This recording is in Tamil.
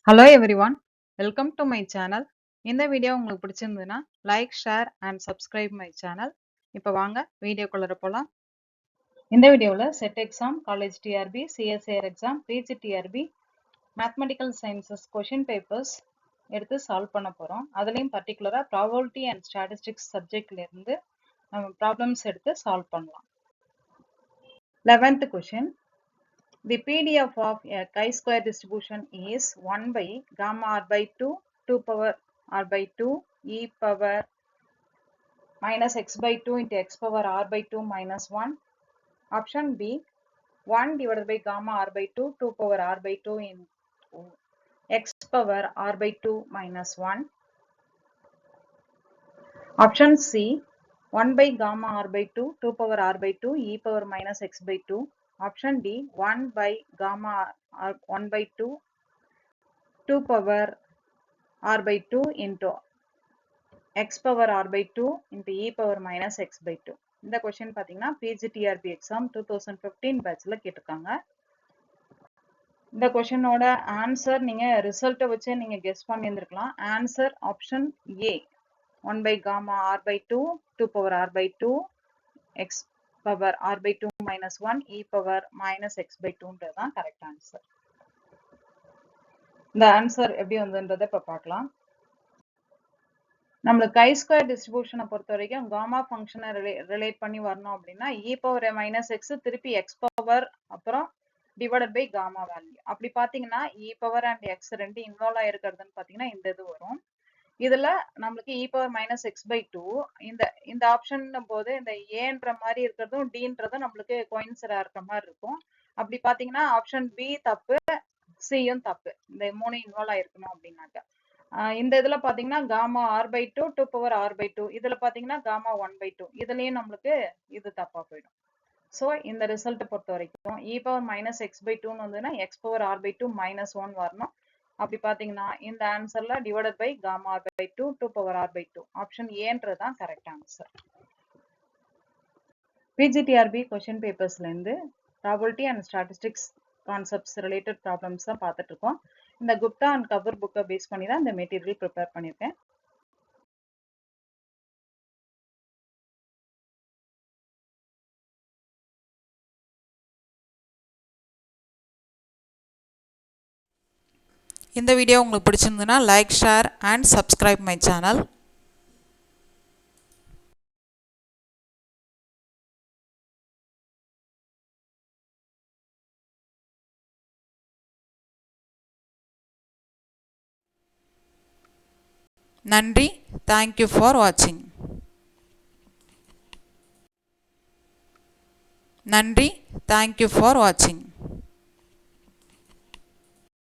Hello everyone, welcome to my channel. இந்த வீடியோ உங்களுக்கு பிடிச்சிருந்ததுன்னா like, share and subscribe my channel. இப்போ வாங்க வீடியோக்குள்ள போகலாம். இந்த வீடியோவில் SET exam, college TRB, CSIR exam, PG TRB, mathematical sciences question papers எடுத்து சால்வ் பண்ண போகிறோம். அதுலேயும் பர்டிகுலராக ப்ராபபிலிட்டி அண்ட் ஸ்டாட்டிஸ்டிக்ஸ் சப்ஜெக்ட்லேருந்து நம்ம ப்ராப்ளம்ஸ் எடுத்து சால்வ் பண்ணலாம். 11th question. The PDF of a chi-square distribution is 1 by gamma r by 2, 2 power r by 2, e power minus x by 2 into x power r by 2 minus 1. Option B, 1 divided by gamma r by 2, 2 power r by 2 into x power r by 2 minus 1. Option C, 1 by gamma r by 2, 2 power r by 2, e power minus x by 2. Option D, 1 by gamma r 1 by 2, 2 power r by 2 into x power r by 2 into e power minus x by 2. இந்த question பார்த்தீங்கன்னா PGTRB exam 2015 batchல கேட்டிருக்காங்க. இந்த questionோட answer நீங்க ரிசல்ட்டை வச்சு நீங்க guess பண்ணியிருந்திருக்கலாம். Answer option A, 1 by gamma r by 2, 2 power r by 2, x power r by 2 minus 1, e power minus x by 2 தான் கரெக்ட் ஆன்சர். இந்த ஆன்சர் எப்படி வந்ததுன்றதை இப்போ பார்க்கலாம். நம்மளுக்கு கை ஸ்கொயர் டிஸ்ட்ரிபியூஷனை பொறுத்த வரைக்கும் காமா ஃபங்க்ஷனை ரிலேட் பண்ணி வரணும் அப்படின்னா இ பவர் மைனஸ் எக்ஸ் திருப்பி எக்ஸ் பவர் அப்புறம் டிவைடட் பை காமா வேல்யூ. அப்படி பார்த்தீங்கன்னா இ பவர் அண்ட் எக்ஸ் ரெண்டு இன்வால்வ் ஆயிருக்கிறதுன்னு பார்த்தீங்கன்னா இந்த இது வரும். இதுல நம்மளுக்கு இ பவர் மைனஸ் எக்ஸ் பை 2 இந்த ஆப்ஷன் போது இந்த ஏன்ற மாதிரி இருக்கிறதும் டின்றதும் நம்மளுக்கு கோயின்சிடா இருக்கிற மாதிரி இருக்கும். அப்படி பாத்தீங்கன்னா ஆப்ஷன் பி தப்பு, சியும் தப்பு. இந்த மூணு இன்வால்வ் ஆயிருக்கணும் அப்படின்னாக்க இந்த இதுல பாத்தீங்கன்னா gamma R by 2, 2 power R by 2, இதுல பாத்தீங்கன்னா காமா 1 பை 2, இதுலயும் நம்மளுக்கு இது தப்பா போயிடும். ஸோ இந்த ரிசல்ட் பொறுத்த வரைக்கும் e power minus x by 2 வந்ததுன்னா x power R by 2 minus 1 வரணும். அப்படி பாத்தீங்கன்னா இந்த ஆன்சர்ல divided by gamma R by 2, 2 power R by 2, option ஏன்றது தான் கரெக்ட் ஆன்சர். பிஜிடிஆர்பி கொஸ்டின் பேப்பர்ஸ்ல இருந்து probability and statistics concepts related problems தான் பார்த்துட்டு இருக்கோம். இந்த குப்தா அண்ட் கபூர் புக்கை பேஸ் பண்ணி தான் இந்த மெட்டீரியல் ப்ரிப்பேர் பண்ணியிருக்கேன். இந்த வீடியோ உங்களுக்கு பிடிச்சிருந்ததுன்னா like, share and subscribe my channel. நன்றி. தேங்க்யூ ஃபார் வாட்சிங். நன்றி. தேங்க்யூ ஃபார் வாட்சிங்.